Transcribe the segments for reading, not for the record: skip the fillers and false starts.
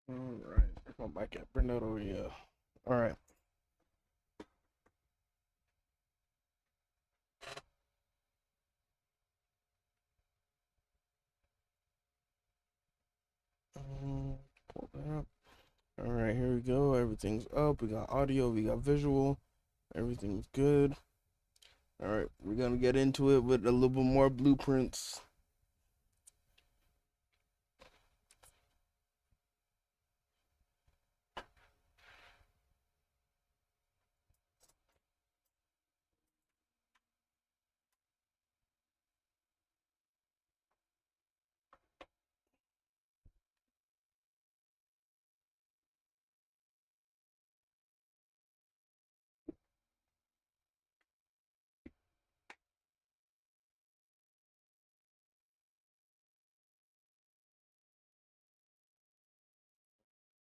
All right. My mic at Bernardo, yeah. All right. Pull that up. All right, here we go. Everything's up. We got audio, we got visual. Everything's good. All right, we're gonna get into it with a little bit more blueprints.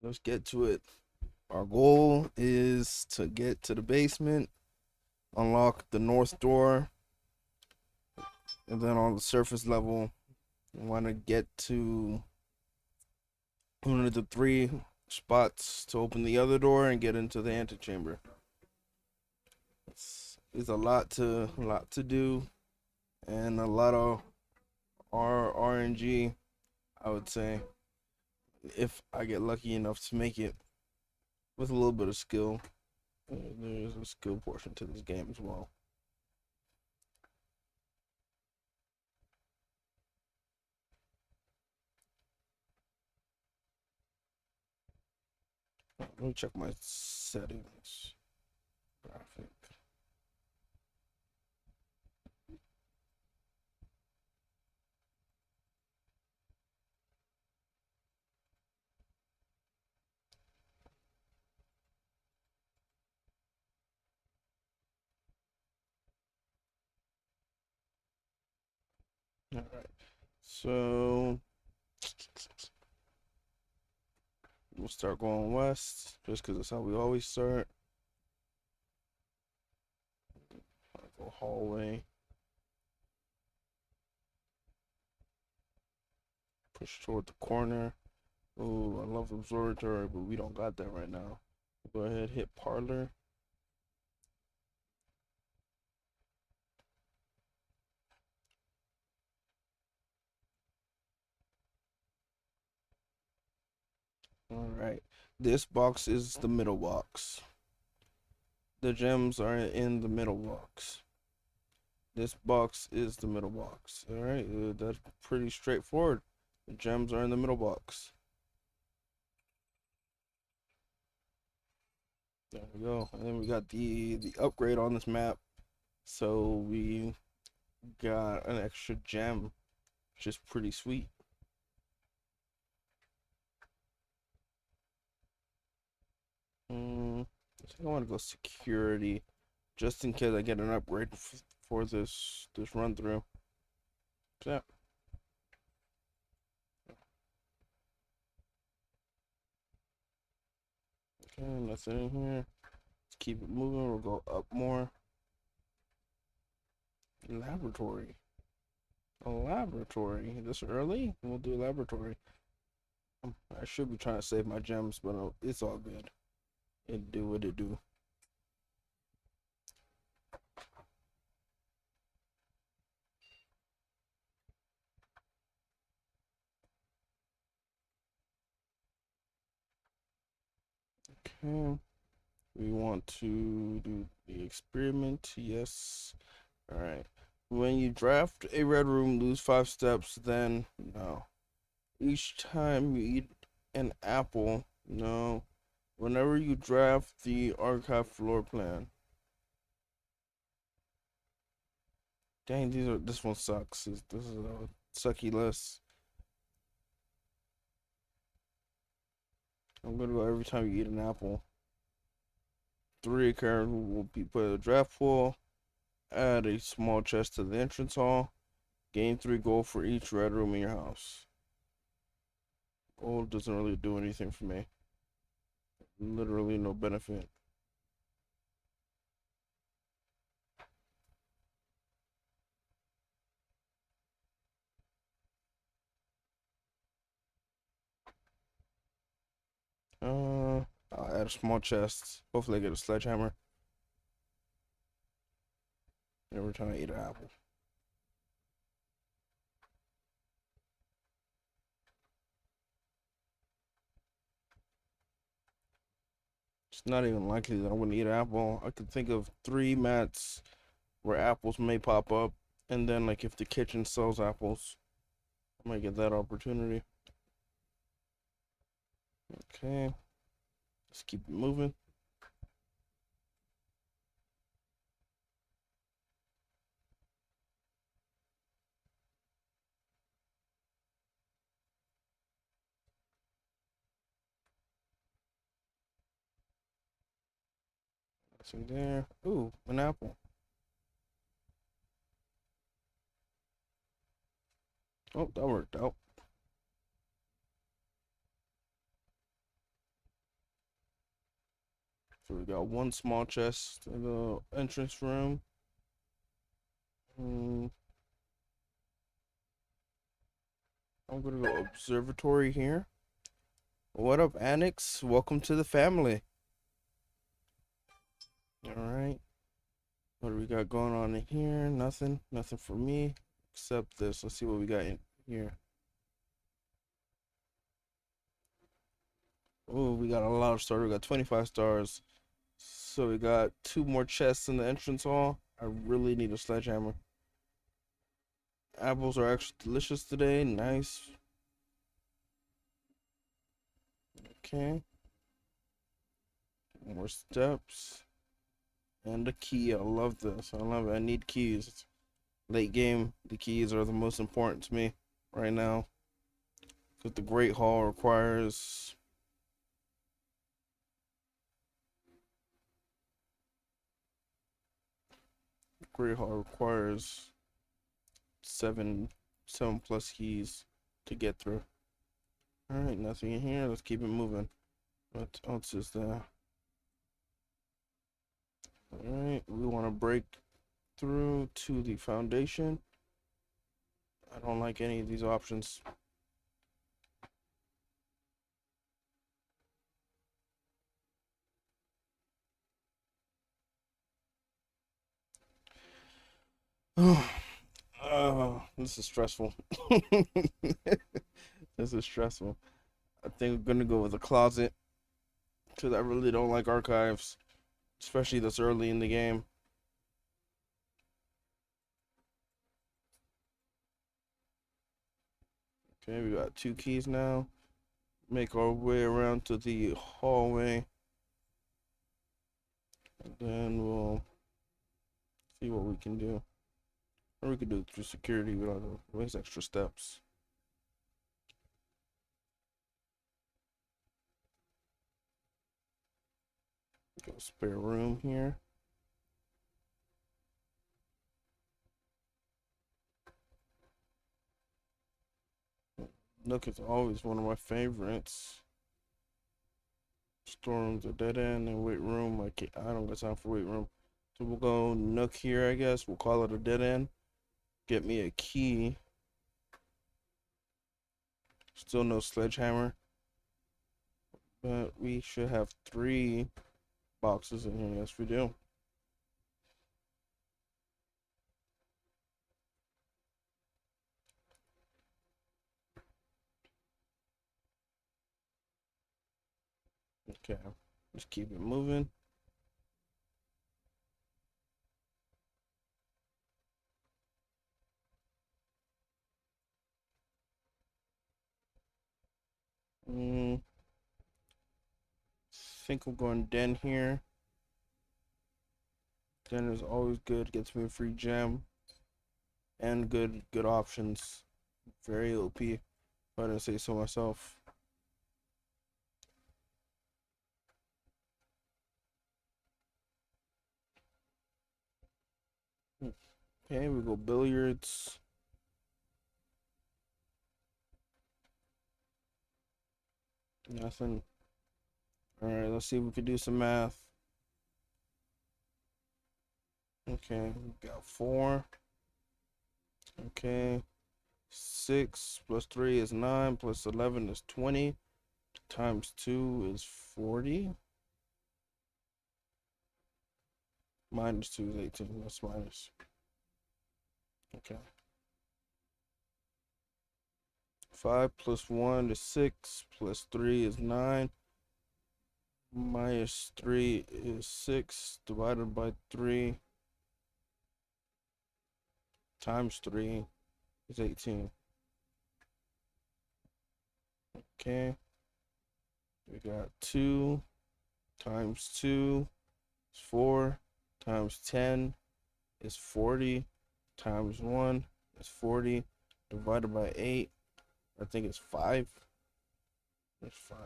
Let's get to it. Our goal is to get to the basement, unlock the north door, and then on the surface level, we want to get to one of the three spots to open the other door and get into the antechamber. It's a lot to do and a lot of RNG, I would say, if I get lucky enough to make it with a little bit of skill. There's a skill portion to this game as well. Let me check my settings. Graphic. All right. So we'll start going west just because that's how we always start. Go hallway. Push toward the corner. Oh, I love observatory, but we don't got that right now. Go ahead, hit parlor. All right. This box is the middle box. The gems are in the middle box. This box is the middle box. All right, that's pretty straightforward. The gems are in the middle box. There we go. And then we got the upgrade on this map. So we got an extra gem, which is pretty sweet. I think I want to go security, just in case I get an upgrade for this run through. Yeah. Okay, nothing in here. Let's keep it moving. We'll go up more. Laboratory. A laboratory. This early? We'll do laboratory. I should be trying to save my gems, but it's all good. It do what it do. Okay. We want to do the experiment. Yes. All right. When you draft a red room, lose 5 steps. Then no. Each time you eat an apple, no. Whenever you draft the archive floor plan. Dang, this one sucks. This is a sucky list. I'm gonna go every time you eat an apple. 3 characters will be put in a draft pool. Add a small chest to the entrance hall. Gain 3 gold for each red room in your house. Gold doesn't really do anything for me. Literally no benefit. a small chest. Hopefully I get a sledgehammer. Every time I eat an apple. It's not even likely that I'm gonna eat an apple. I could think of 3 mats where apples may pop up, and then like if the kitchen sells apples, I might get that opportunity. Okay, let's keep it moving. See there. Ooh, an apple. Oh, that worked out. So we got one small chest in the entrance room. Hmm, I'm gonna go observatory here. What up, Annex? Welcome to the family. All right. What do we got going on in here? Nothing. Nothing for me except this. Let's see what we got in here. Oh, we got a lot of stars. We got 25 stars. So we got 2 more chests in the entrance hall. I really need a sledgehammer. Apples are actually delicious today. Nice. Okay. More steps. And a key. I love this. I love it. I need keys. Late game, the keys are the most important to me right now. Because the Great Hall requires Great Hall requires seven plus keys to get through. Alright, nothing in here. Let's keep it moving. What else is there? Alright, we want to break through to the foundation. I don't like any of these options. Oh, this is stressful. This is stressful. I think I'm gonna go with a closet because I really don't like archives, especially this early in the game. Okay, we got 2 keys now. Make our way around to the hallway, and then we'll see what we can do. Or we could do it through security. We don't have to waste extra steps. Got a spare room here. Nook is always one of my favorites. Storeroom's a dead end, and weight room. I don't got time for weight room. So we'll go Nook here, I guess. We'll call it a dead end. Get me a key. Still no sledgehammer. But we should have 3 boxes in here. Yes, we do. Okay, let's keep it moving. Mm, think I'm going Den here. Den is always good. Gets me a free gem and good options. Very OP, if I didn't say so myself. Okay, we go billiards. Nothing. All right, let's see if we can do some math. Okay, we got 4. Okay, 6 plus 3 is 9, plus 11 is 20, times 2 is 40. Minus 2 is 18. That's minus. Okay. 5 plus 1 is 6. Plus 3 is 9. Minus 3 is 6. Divided by 3 times 3 is 18. Okay. We got 2 times 2 is 4. Times 10 is 40. Times 1 is 40. Divided by 8, I think it's 5. There's 5.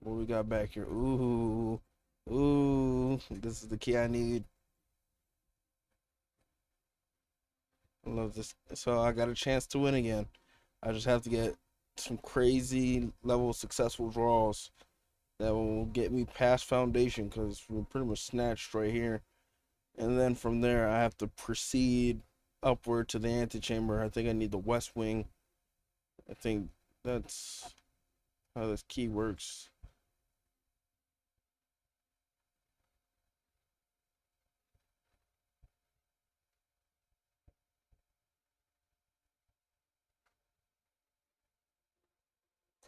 What we got back here? Ooh. Ooh. This is the key I need. I love this. So I got a chance to win again. I just have to get some crazy level successful draws that will get me past foundation because we're pretty much snatched right here. And then from there, I have to proceed upward to the antechamber. I think I need the west wing. I think that's how this key works.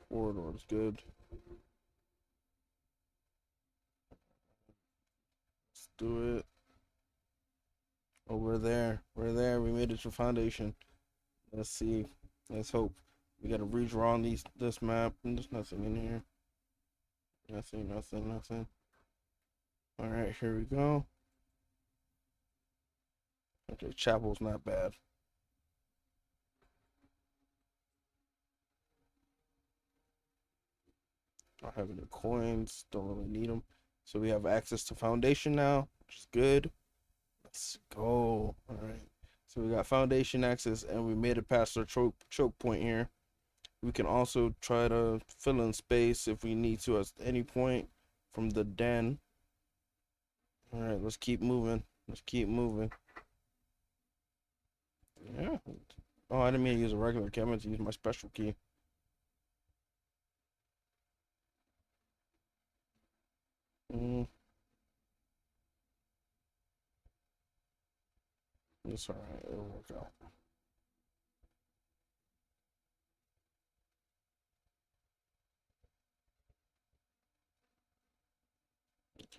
Corridor is good. Let's do it. Oh, we're there. We're there. We made it to foundation. Let's see. Let's hope. We gotta redraw on this map. And there's nothing in here. Nothing, nothing, nothing. Alright, here we go. Okay, chapel's not bad. Don't have any coins. Don't really need them. So we have access to foundation now, which is good. Let's go. Alright. So we got foundation access and we made it past our choke point here. We can also try to fill in space if we need to at any point from the den. Alright, let's keep moving. Let's keep moving. Yeah. Oh, I didn't mean to use a regular key. I meant to use my special key. It's alright. It'll work out.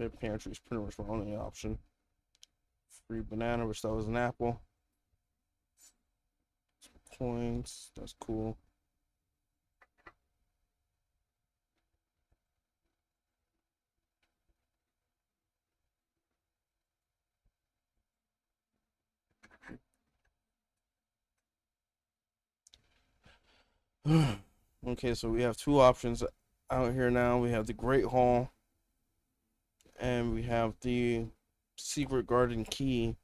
Okay, pantry is pretty much my only option. Free banana, which that was an apple. Some coins. That's cool. Okay, so we have two options out here now. We have the Great Hall and we have the Secret Garden Key.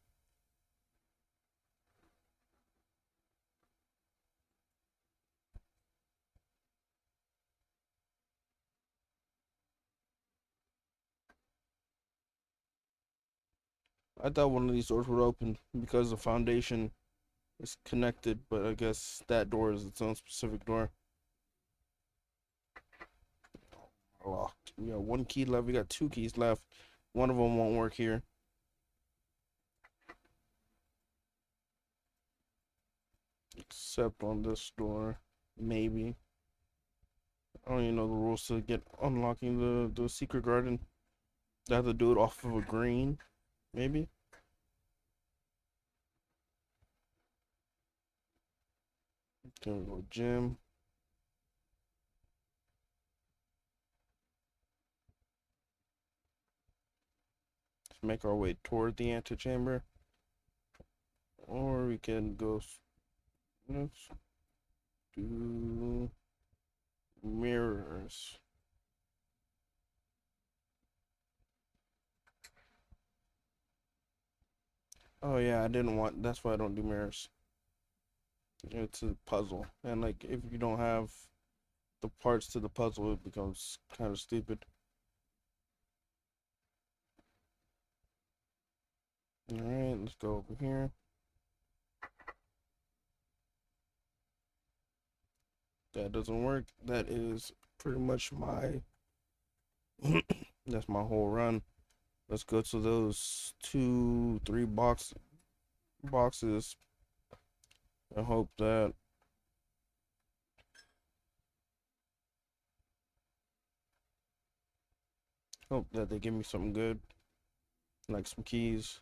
I thought one of these doors would open because the foundation is connected, but I guess that door is its own specific door. Locked. We got one key left. We got two keys left. One of them won't work here. Except on this door. Maybe. I don't even know the rules to get unlocking the secret garden. I have to do it off of a green. Maybe. There we go. Gym. Let's make our way toward the antechamber. Or we can go. Let's do mirrors. Oh yeah, I didn't want. That's why I don't do mirrors. It's a puzzle, and like if you don't have the parts to the puzzle, it becomes kind of stupid. All right, let's go over here. That doesn't work. That is pretty much my. That's my whole run. Let's go to those two, three boxes and hope that they give me something good, like some keys.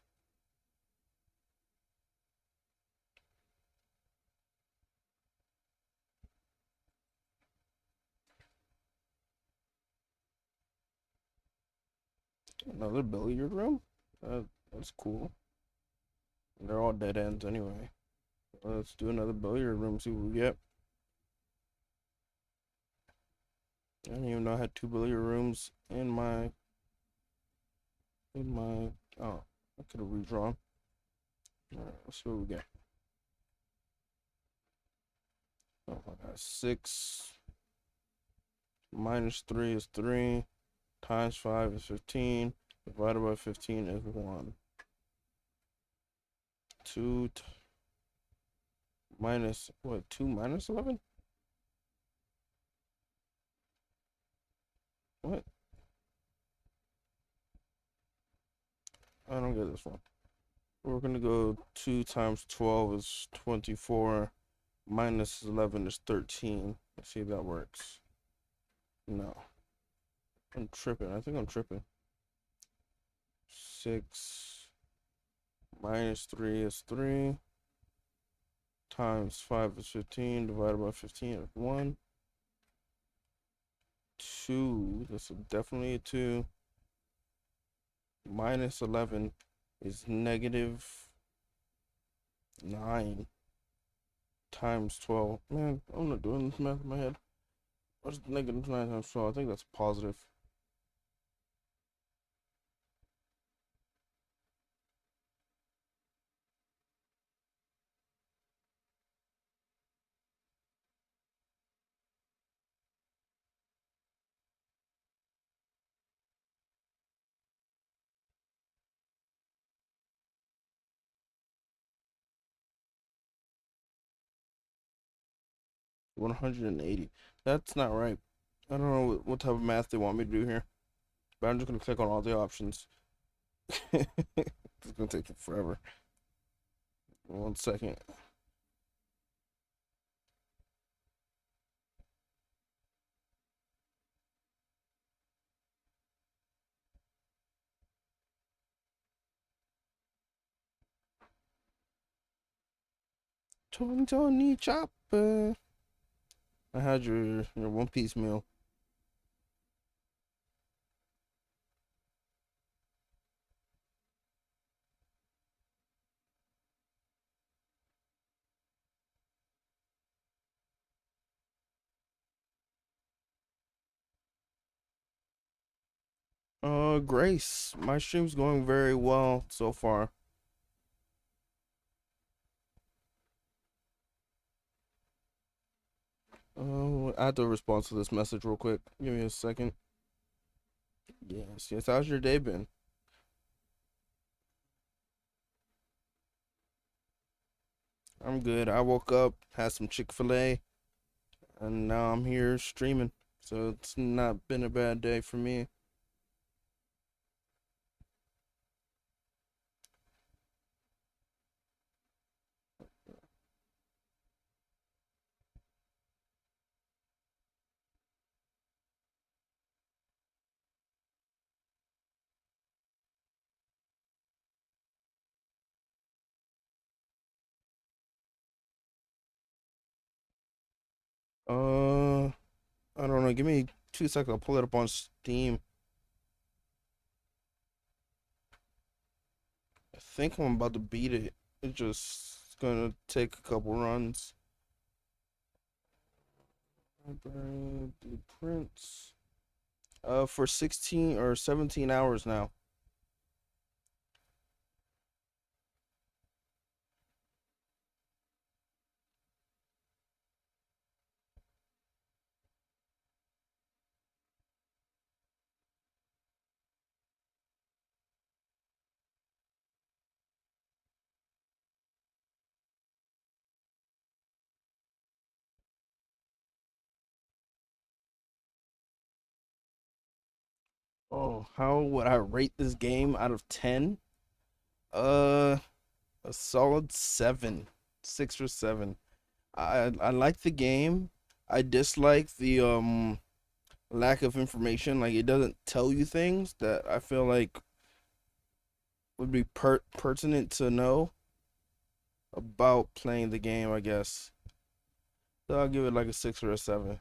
Another billiard room? That's cool. They're all dead ends anyway. Let's do another billiard room, see what we get. I didn't even know I had two billiard rooms in my oh, I could have redrawn. Alright, let's see what we get. Oh my god, 6 minus 3 is 3, times 5 is 15, divided by 15 is 1. 2 minus, what, 2 minus 11? What? I don't get this one. We're gonna go 2 times 12 is 24, minus 11 is 13. Let's see if that works. No. I'm tripping. I think I'm tripping. 6 minus 3 is 3, times 5 is 15, divided by 15 is 1. 2, this is definitely a 2. Minus 11 is negative 9, times 12. Man, I'm not doing this math in my head. What's negative 9 times 12? I think that's positive. 180. That's not right. I don't know what type of math they want me to do here, but I'm just gonna click on all the options. It's gonna take forever. 1 second. Tony Chopper. I had your One Piece meal. Grace, my stream's going very well so far. Oh, I have to respond to this message real quick. Give me a second. Yes, yes. How's your day been? I'm good. I woke up, had some Chick-fil-A, and now I'm here streaming. So it's not been a bad day for me. I don't know. Give me 2 seconds. I'll pull it up on Steam. I think I'm about to beat it. It's just gonna take a couple runs. Library blueprints. For 16 or 17 hours now. Oh, how would I rate this game out of 10? Uh, a solid 7, 6 or 7. I like the game. I dislike the lack of information. Like it doesn't tell you things that I feel like would be pertinent to know about playing the game, I guess. So I'll give it like a 6 or a 7.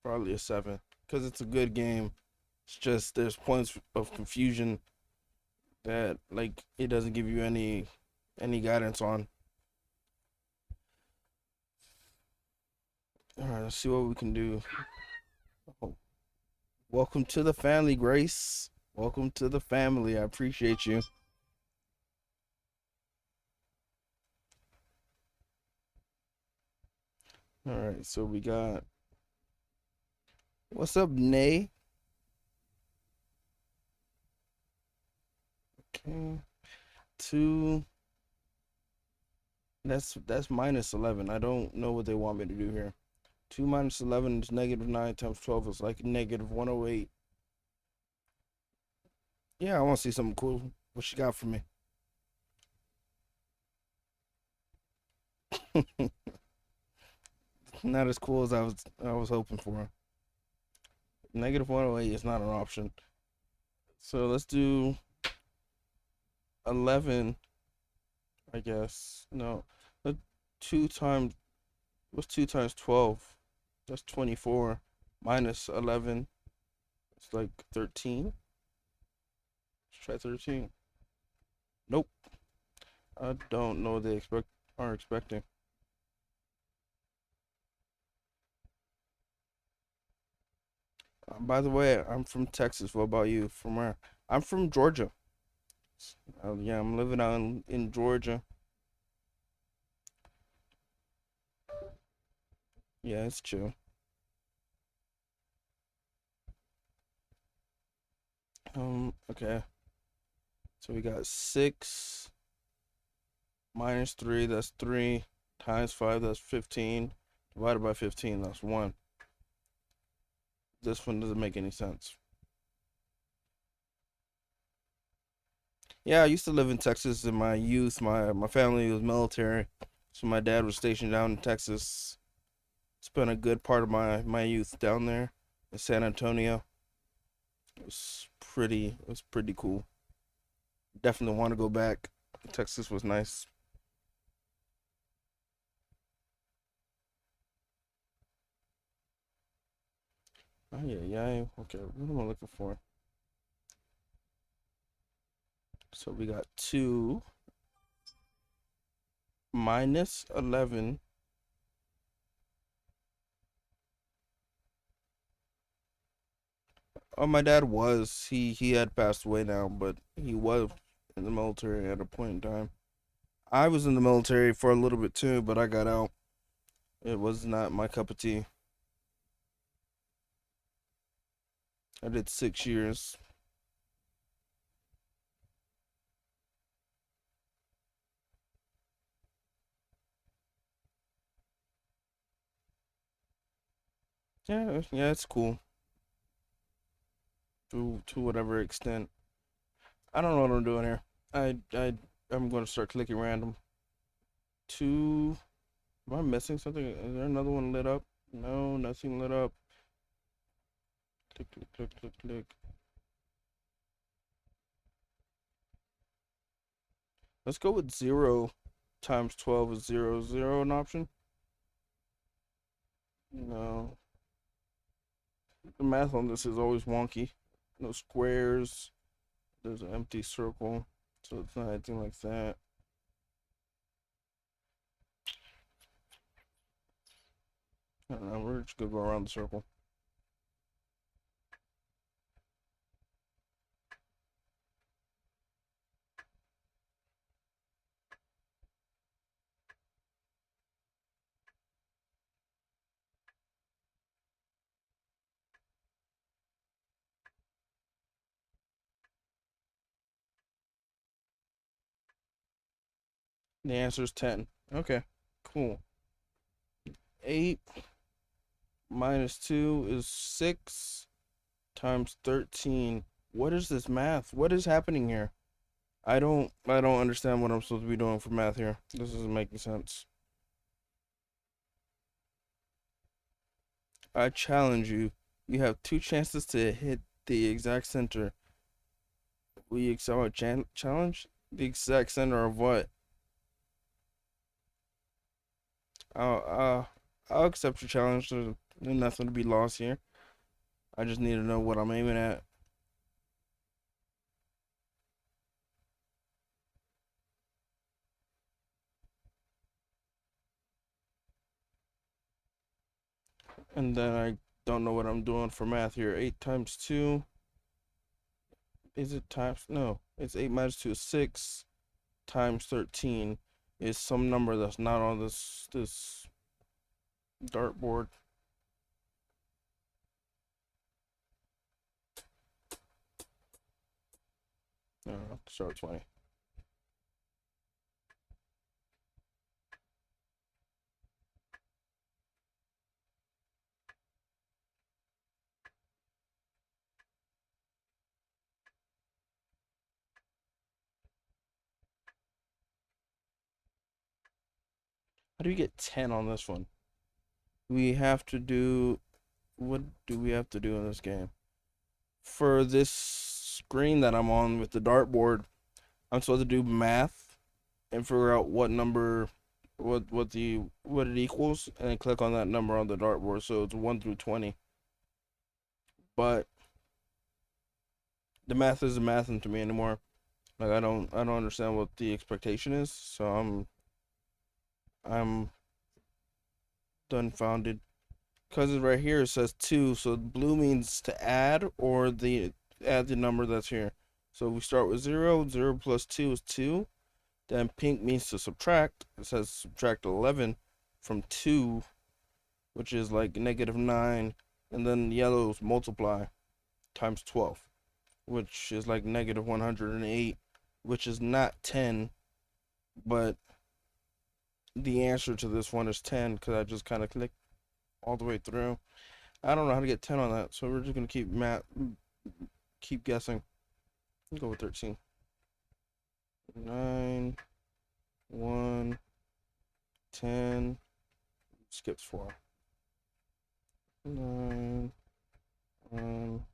Probably a 7. Because it's a good game. It's just there's points of confusion that like it doesn't give you any guidance on. Alright, let's see what we can do. Oh, welcome to the family, Grace. Welcome to the family. I appreciate you. Alright, so we got what's up, Nay? Okay. Two. That's minus 11. I don't know what they want me to do here. 2 minus 11 is negative 9 times 12 is like negative 108. Yeah, I want to see something cool. What she got for me? Not as cool as I was hoping for. Negative 108 is not an option. So let's do 11, I guess. No. Let 2 times what's 2 times 12? That's 24 minus 11. It's like 13. Let's try 13. Nope. I don't know what they are expecting. By the way, I'm from Texas. What about you? From where? I'm from Georgia. Yeah, I'm living out in Georgia. Yeah, it's chill. Okay. So we got 6 minus 3, that's 3, times 5, that's 15, divided by 15, that's 1. This one doesn't make any sense. Yeah, I used to live in Texas in my youth. My family was military, so my dad was stationed down in Texas. Spent a good part of my youth down there in San Antonio. It was pretty cool. Definitely want to go back. Texas was nice. Oh yeah, yeah. Okay, what am I looking for? So we got 2 minus 11. Oh, my dad was. He had passed away now, but he was in the military at a point in time. I was in the military for a little bit too, but I got out. It was not my cup of tea. I did 6 years. Yeah, yeah, it's cool to whatever extent. I don't know what I'm doing here. I'm gonna start clicking random. Two. Am I missing something? Is there another one lit up? No, nothing lit up. Click, click, click, click, click. Let's go with 0 times 12 is 0. 0 an option? No. The math on this is always wonky. No squares. There's an empty circle. So it's not anything like that. I don't know. We're just gonna go around the circle. The answer is 10. Okay. Cool. 8 minus 2 is 6 times 13. What is this math? What is happening here? I don't understand what I'm supposed to be doing for math here. This isn't making sense. I challenge you. You have two chances to hit the exact center. We excel at challenge? The exact center of what? I'll uh I'll accept your challenge. There's nothing to be lost here. I just need to know what I'm aiming at. And then I don't know what I'm doing for math here. 8 times 2. Is it times? No. It's 8 minus 2 is 6 times 13 is some number that's not on this dartboard. No, start 20. How do you get 10 on this one? We have to do. What do we have to do in this game? For this screen that I'm on with the dartboard, I'm supposed to do math and figure out what number, what it equals, and then click on that number on the dartboard. So it's 1 through 20. But the math isn't mathing to me anymore. Like I don't understand what the expectation is. So I'm dumbfounded. Because right here it says 2, so blue means to add or add the number that's here. So we start with 0. 0 plus 2 is 2. Then pink means to subtract. It says subtract 11 from 2, which is like -9. And then yellow is multiply times 12, which is like -108, which is not 10. But the answer to this one is 10 because I just kind of clicked all the way through. I don't know how to get 10 on that, so we're just gonna keep guessing. Go with 13. 9, 1, 10. Skips 4. 9, 1,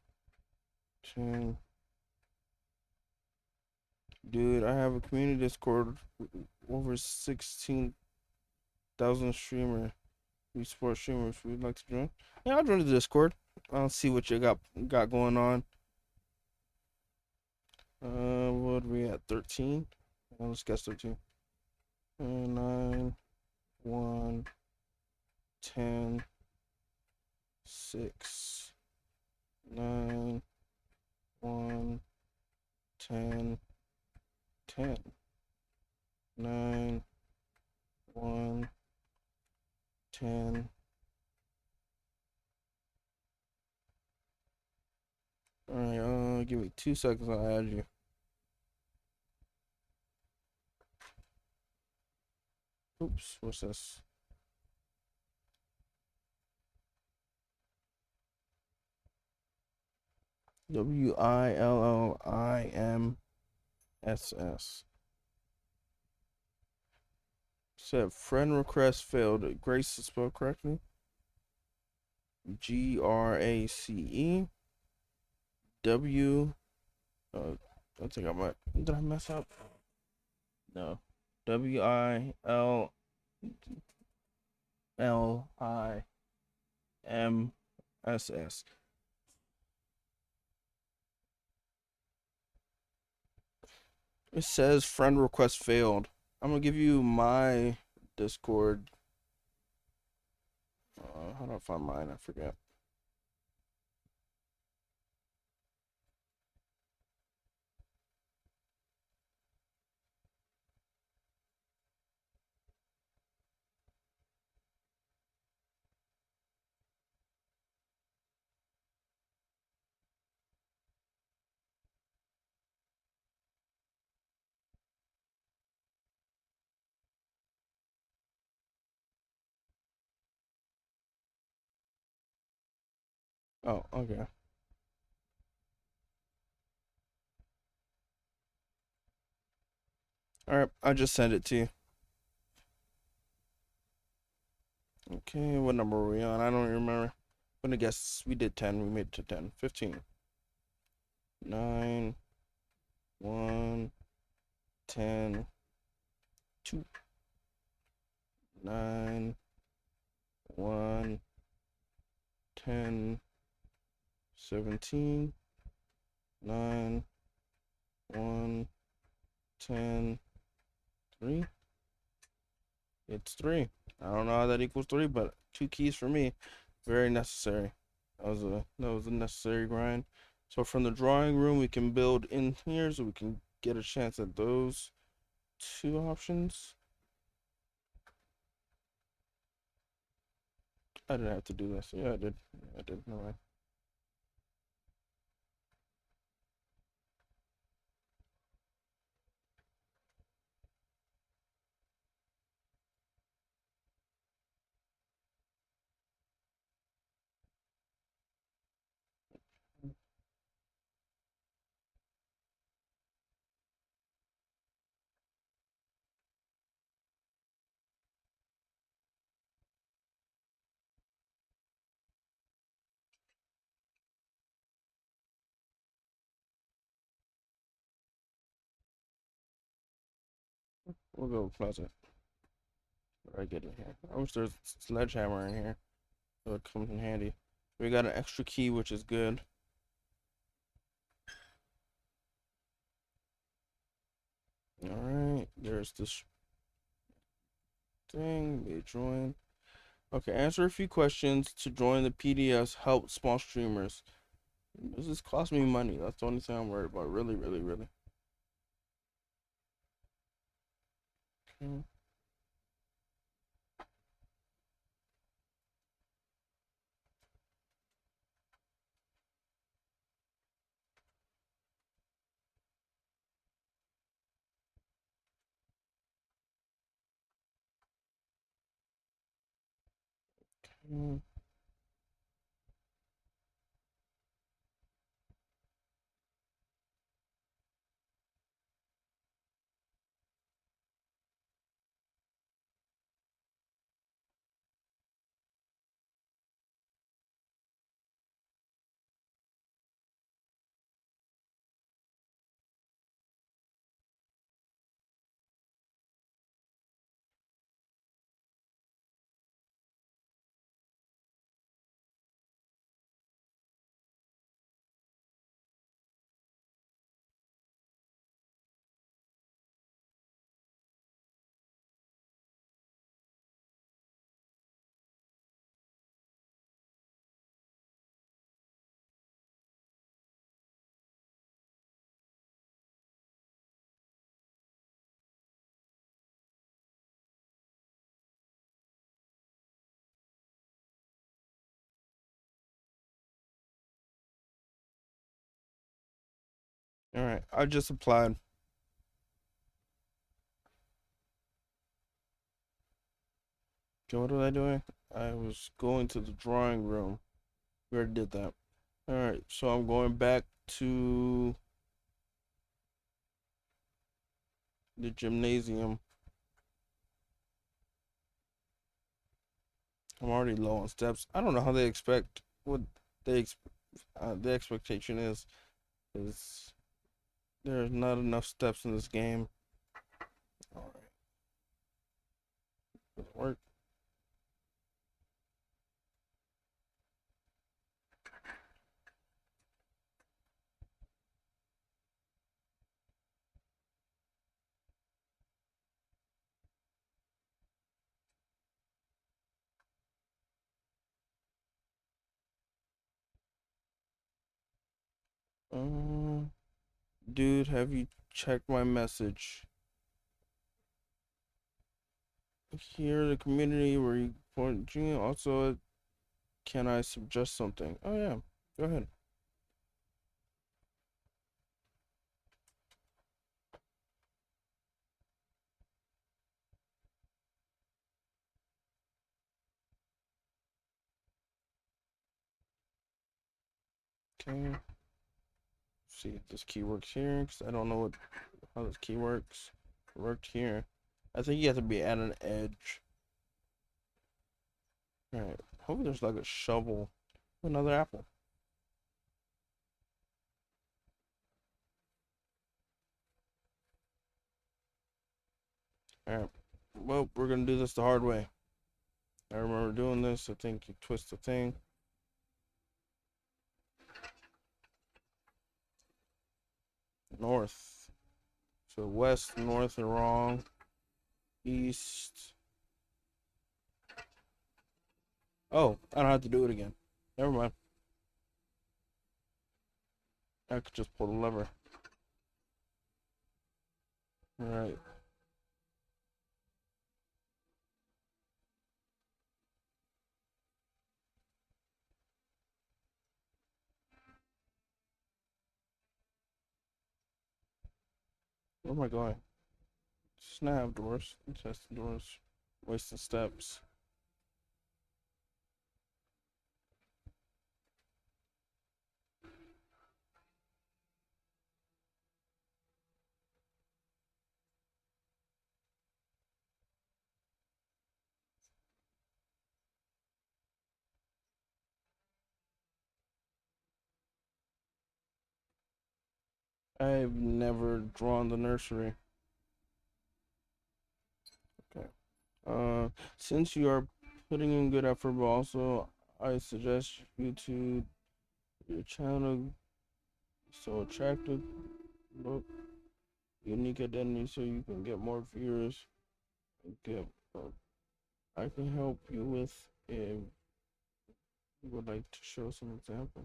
10. Dude, I have a community Discord over 16,000 streamer. We support streamers. We'd like to join. Yeah, I'll join the Discord. I'll see what you got going on. What are we at? 13. Let's guess 13. 9, 1, 10, 6, 9, 1, 10, 10, 9, 1, 10. Alright, give me 2 seconds, I'll add you. Oops, what's this? WILLIMSS. Said friend request failed. Grace is spelled correctly. GRACE. I think I might. Did I mess up? No. WILLIMSS. It says friend request failed. I'm gonna give you my Discord. How do I find mine? I forget. Oh, okay. All right, I just sent it to you. Okay, what number were we on? I don't even remember. I'm gonna guess we did 10. We made it to 10. 15. 9, 1, 10, 2, 9, 1, 10, 17, 9, 1, 10, 3. It's 3. I don't know how that equals 3, but 2 keys for me. Very necessary. That was a necessary grind. So from the drawing room, we can build in here, so we can get a chance at those 2 options. I didn't have to do this. Yeah, I did. I did. No way. We'll go closet. What do I get in here? I wish there's sledgehammer in here. So it comes in handy. We got an extra key, which is good. Alright, there's this thing. May join. Okay, answer a few questions to join the PDS. Help small streamers. This is cost me money. That's the only thing I'm worried about. Really, really, really. Okay. Mm. Alright, I just applied. Okay, what was I doing? I was going to the drawing room. We already did that. Alright, so I'm going back to the gymnasium. I'm already low on steps. I don't know how they expect what they the expectation is there's not enough steps in this game. All right, doesn't work. Um, dude, have you checked my message? Here, the community where you point. Also, can I suggest something? Oh yeah, go ahead. Okay. See if this key works here, because I don't know how this key works. worked here. I think you have to be at an edge. Alright. Hopefully there's like a shovel. Another apple. Alright. Well, we're gonna do this the hard way. I remember doing this. I think you twist the thing. North. So west, north are wrong. East. Oh, I don't have to do it again. Never mind. I could just pull the lever. Alright. Where am I going? Snap doors. Test doors. Wasting steps. I've never drawn the nursery. Okay. Since you are putting in good effort, but also I suggest you to your channel so attractive, look, unique identity, so you can get more viewers. Get, I can help you with if you would like to show some example.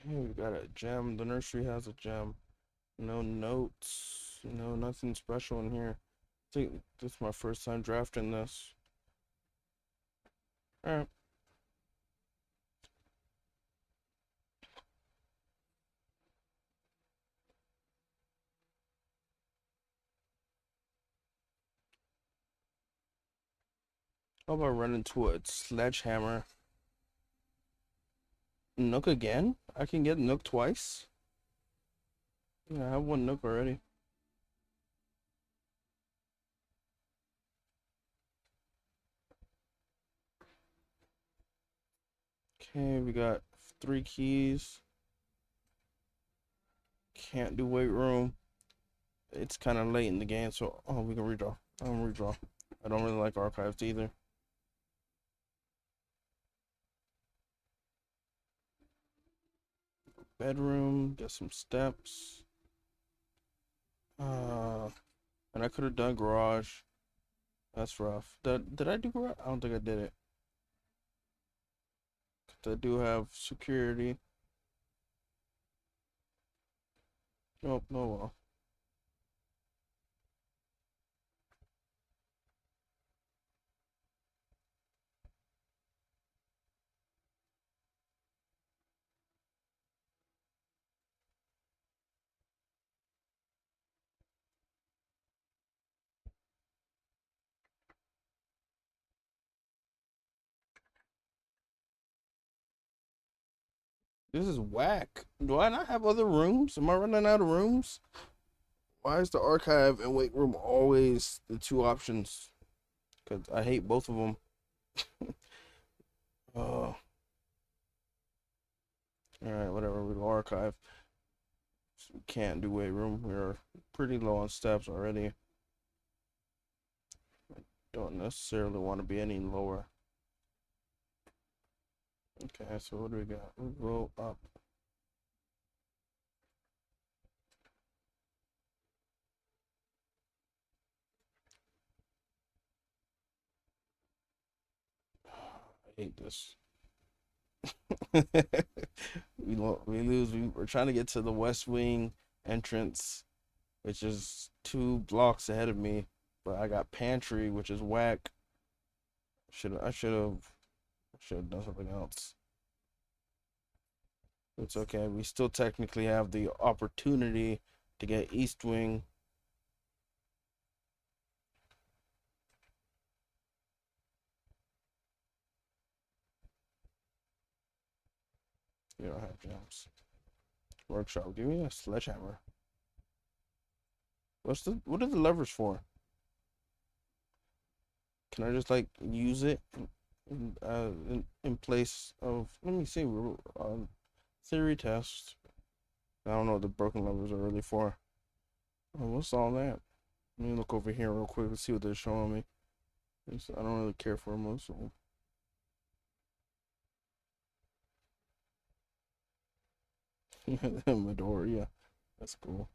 Okay, we got a gem. The nursery has a gem. No notes. Nothing special in here. I think this is my first time drafting this. Alright. How about run into a sledgehammer? Nook again? I can get Nook twice? Yeah, I have one Nook already. Okay, we got 3 keys. Can't do weight room. It's kind of late in the game, so we can redraw. I'm gonna redraw. I don't really like archives either. Bedroom, get some steps. And I could have done garage. That's rough. Did I do garage? I don't think I did it. 'Cause I do have security. Oh, no, well. This is whack. Do I not have other rooms? Am I running out of rooms? Why is the archive and weight room always the 2 options? Because I hate both of them. Oh, alright, whatever. We go archive. So we can't do weight room. We're pretty low on steps already. Don't necessarily want to be any lower. Okay, so what do we got? We go up. hate this. We lose. We're trying to get to the West Wing entrance, which is 2 blocks ahead of me. But I got pantry, which is whack. I should have done something else. It's okay. We still technically have the opportunity to get East Wing. You don't have jumps. Workshop. Give me a sledgehammer. What are the levers for? Can I just like use it in place of? Let me see. We're on theory test. I don't know what the broken levers are really for. Oh, what's all that? Let me look over here real quick and see what they're showing me. I don't really care for most of them. Midori, yeah, that's cool.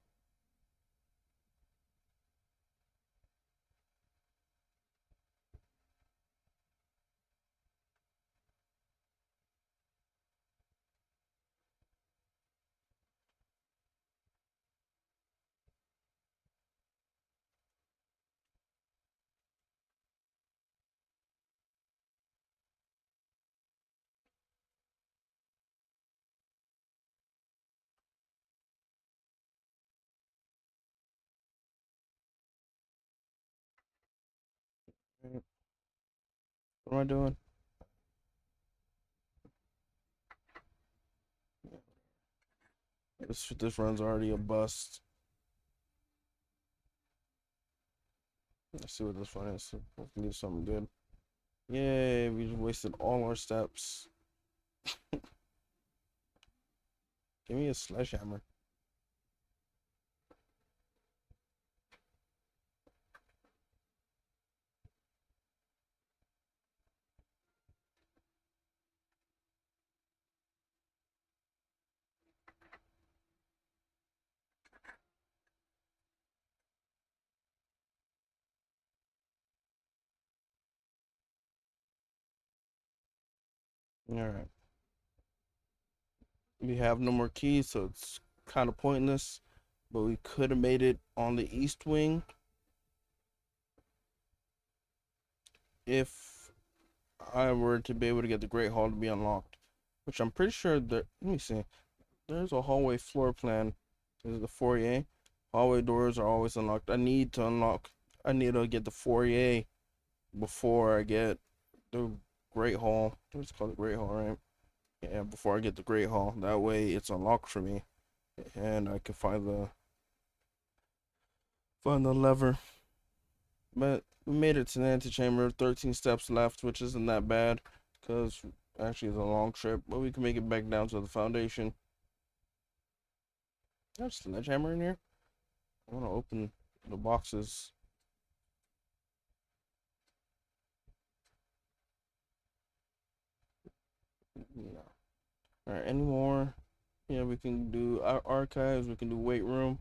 Right, what am I doing? This run's already a bust. Let's see what this one is. Hopefully it's something good. Yay, we just wasted all our steps. Give me a sledgehammer. Alright. We have no more keys, so it's kind of pointless. But we could have made it on the east wing if I were to be able to get the Great Hall to be unlocked. Which I'm pretty sure that. Let me see. There's a hallway floor plan. This is the foyer. Hallway doors are always unlocked. I need to unlock. I need to get the foyer before I get the Great Hall. It's called the Great Hall, right? Yeah, before I get the Great Hall. That way it's unlocked for me. And I can find the lever. But we made it to the antechamber. 13 steps left, which isn't that bad. Because actually it's a long trip. But we can make it back down to the foundation. There's a sledgehammer in here. I want to open the boxes. No. Alright, any more? Yeah, we can do our archives. We can do weight room.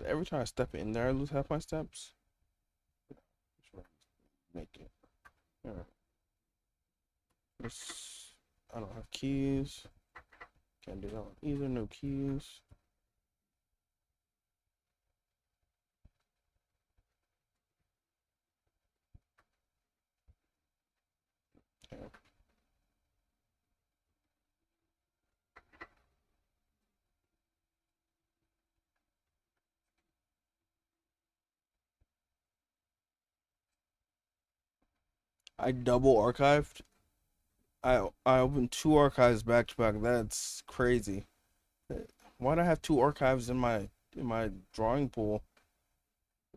Every time I step in there, I lose half my steps. Make it. Alright. I don't have keys. Can't do that one either. No keys. Okay. I double archived. I opened 2 archives back to back. That's crazy. Why'd I have 2 archives in my drawing pool?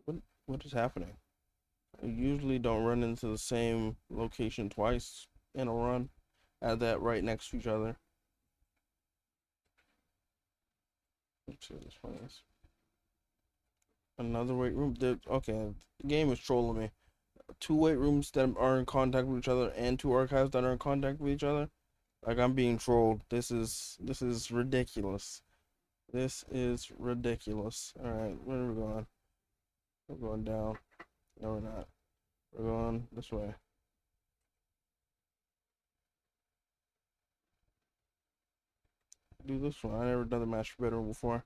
What what is happening? I usually don't run into the same location twice in a run. Add that right next to each other. Let's see what this one is. Another weight room. Okay, the game is trolling me. 2 weight rooms that are in contact with each other and 2 archives that are in contact with each other. Like I'm being trolled. This is ridiculous. This is ridiculous. All right, where are we going? We're going down. No, we're not. We're going this way. do this one. I never done the master bedroom before.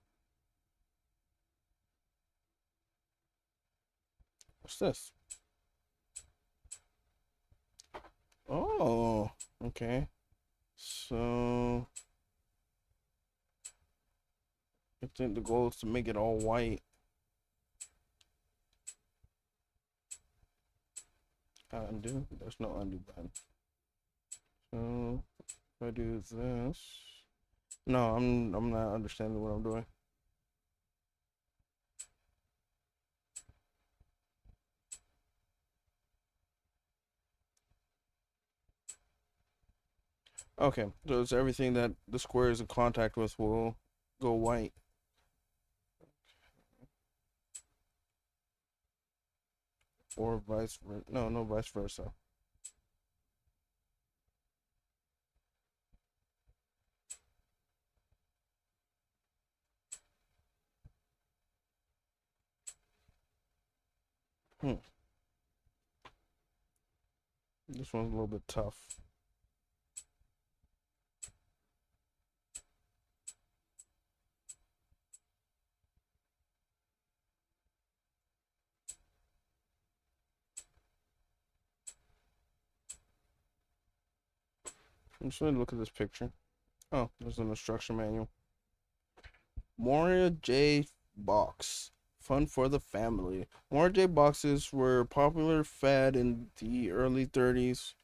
What's this? Oh, okay. So I think the goal is to make it all white. Undo. There's no undo button. So if I do this, no, I'm not understanding what I'm doing. Okay, so it's everything that the square is in contact with will go white. Or vice versa. No, no vice versa. Hmm. This one's a little bit tough. I'm just gonna look at this picture. Oh, there's an instruction manual. Moria J box. Fun for the family. Moria J boxes were a popular fad in the early 30s.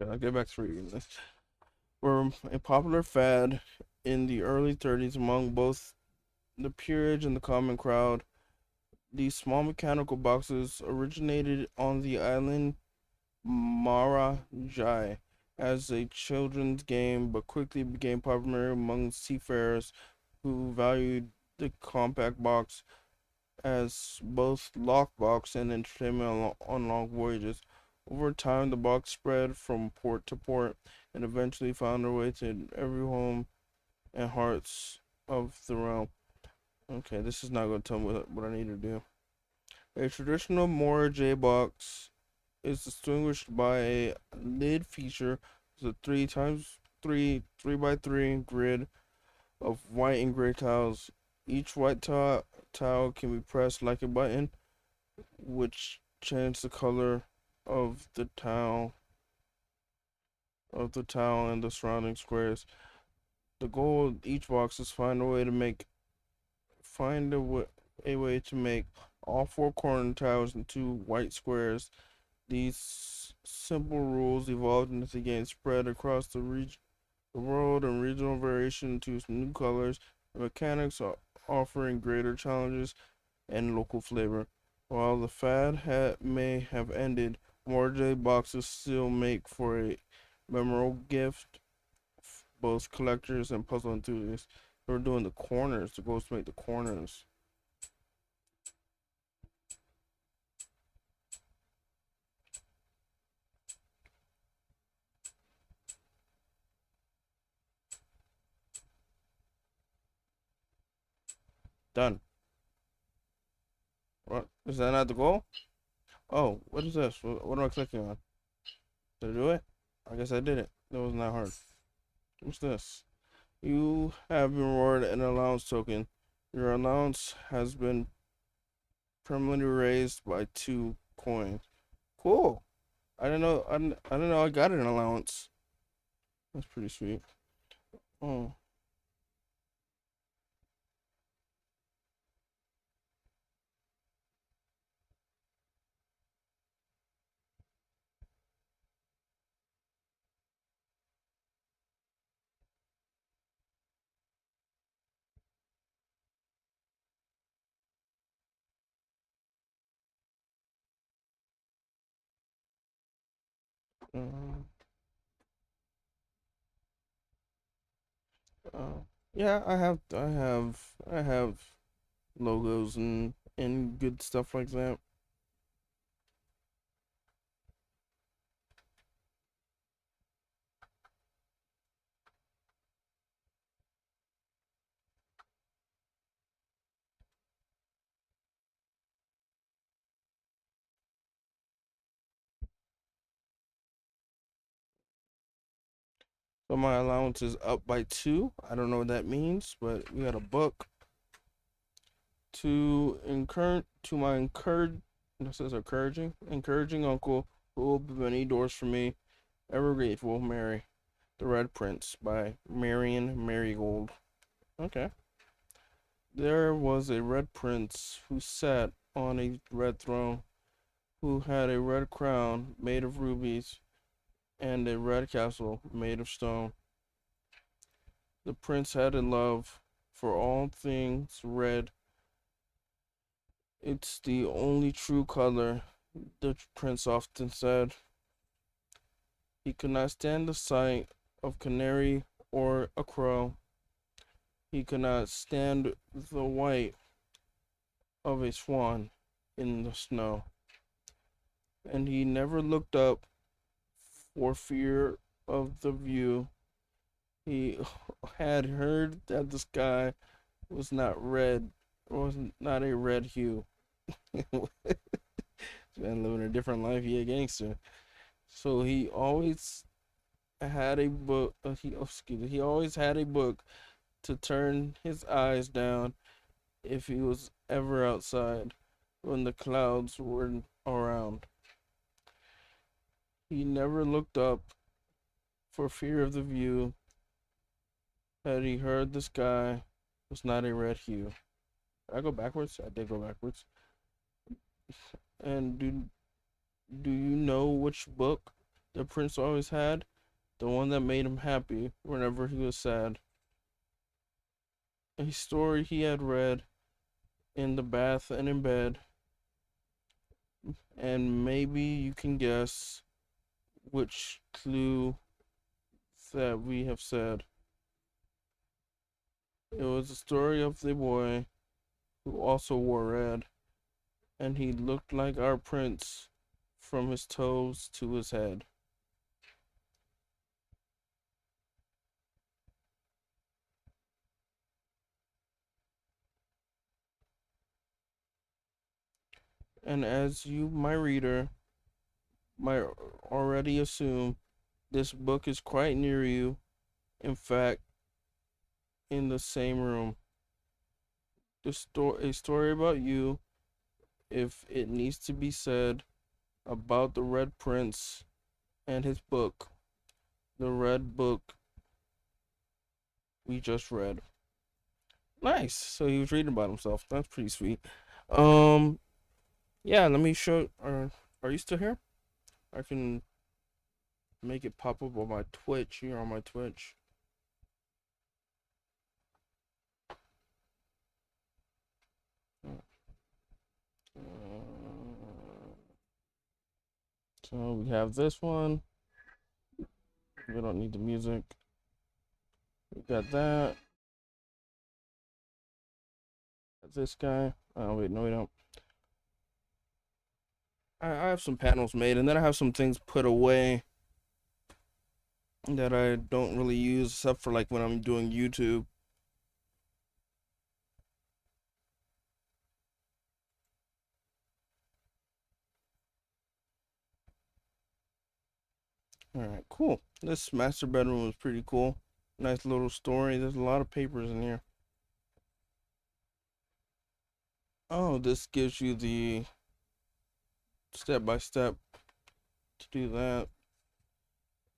Okay, I'll get back to reading this. Were a popular fad in the early 30s among both the peerage and the common crowd. These small mechanical boxes originated on the island Marajai as a children's game, but quickly became popular among seafarers who valued the compact box as both lockbox and entertainment on long voyages. Over time, the box spread from port to port and eventually found their way to every home and hearts of the realm. Okay, this is not going to tell me what I need to do. A traditional Mora J box is distinguished by a lid feature with a 3 by 3 grid of white and gray tiles. Each white tile can be pressed like a button, which changes the color of the tile and the surrounding squares. The goal of each box is find a way to make all four corner tiles into white squares. These simple rules evolved into the game, spread across the world, and regional variation to new colors and mechanics, offering greater challenges and local flavor. While the may have ended, more J boxes still make for a memorable gift, both collectors and puzzle enthusiasts. We're doing the corners. The goal is to make the corners. Done. What? Is that not the goal? Oh, what is this? What am I clicking on? Did I do it? I guess I did it. That wasn't that hard. What's this? You have been rewarded an allowance token. Your allowance has been permanently raised by 2 coins. Cool. I didn't know I got an allowance. That's pretty sweet. Oh. Uh, uh, yeah, I have logos and good stuff like that. So my allowance is up by 2. I don't know what that means, but we got a book to my encourage. This is encouraging uncle who opened many doors for me. Ever grateful, Mary. The Red Prince by Marion Marigold. Okay. There was a red prince who sat on a red throne, who had a red crown made of rubies and a red castle made of stone. The prince had a love for all things red. It's the only true color, the prince often said. He could not stand the sight of canary or a crow. He could not stand the white of a swan in the snow. And he never looked up for fear of the view. He had heard that the sky was not red, was not a red hue. Man, living a different life, he a gangster. So he always had a book. He always had a book to turn his eyes down if he was ever outside when the clouds were around. He never looked up for fear of the view. Had he heard the sky was not a red hue. Did I go backwards? I did go backwards. And do you know which book the prince always had? The one that made him happy whenever he was sad. A story he had read in the bath and in bed. And maybe you can guess which clue that we have said. It was the story of the boy who also wore red, and he looked like our prince from his toes to his head. And as you, my reader, might already assume, this book is quite near you. In fact, in the same room. A story about you, if it needs to be said, about the Red Prince and his book, the Red Book we just read. Nice. So he was reading about himself. That's pretty sweet. Um, yeah. Let me show. Are you still here? I can make it pop up on my Twitch. Here on my Twitch. So we have this one. We don't need the music. We got that. This guy. Oh wait, no, we don't. I have some panels made, and then I have some things put away that I don't really use except for like when I'm doing YouTube. All right, cool. This master bedroom was pretty cool. Nice little story. There's a lot of papers in here. Oh, this gives you the step by step to do that.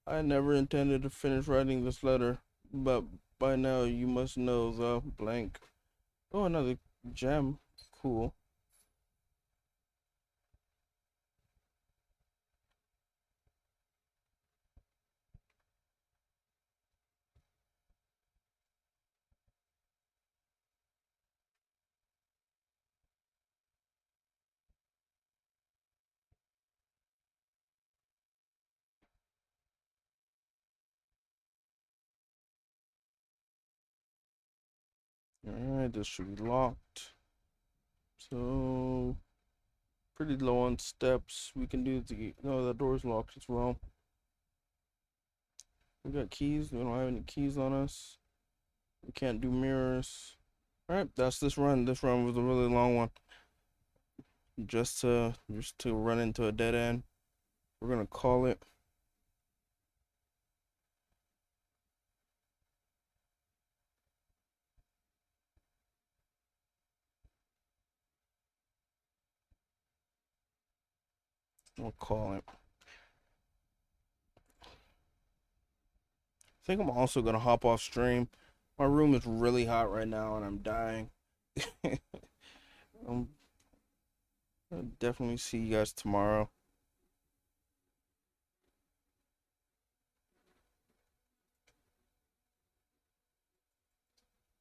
I never intended to finish writing this letter, but by now you must know the blank. Oh, another gem. Cool. Alright, this should be locked. So, pretty low on steps. We can do the. No, the door's locked as well. We got keys. We don't have any keys on us. We can't do mirrors. Alright, that's this run. This run was a really long one. Just to run into a dead end. We're gonna call it. We'll call it. I think I'm also gonna hop off stream. My room is really hot right now and I'm dying. I'll definitely see you guys tomorrow.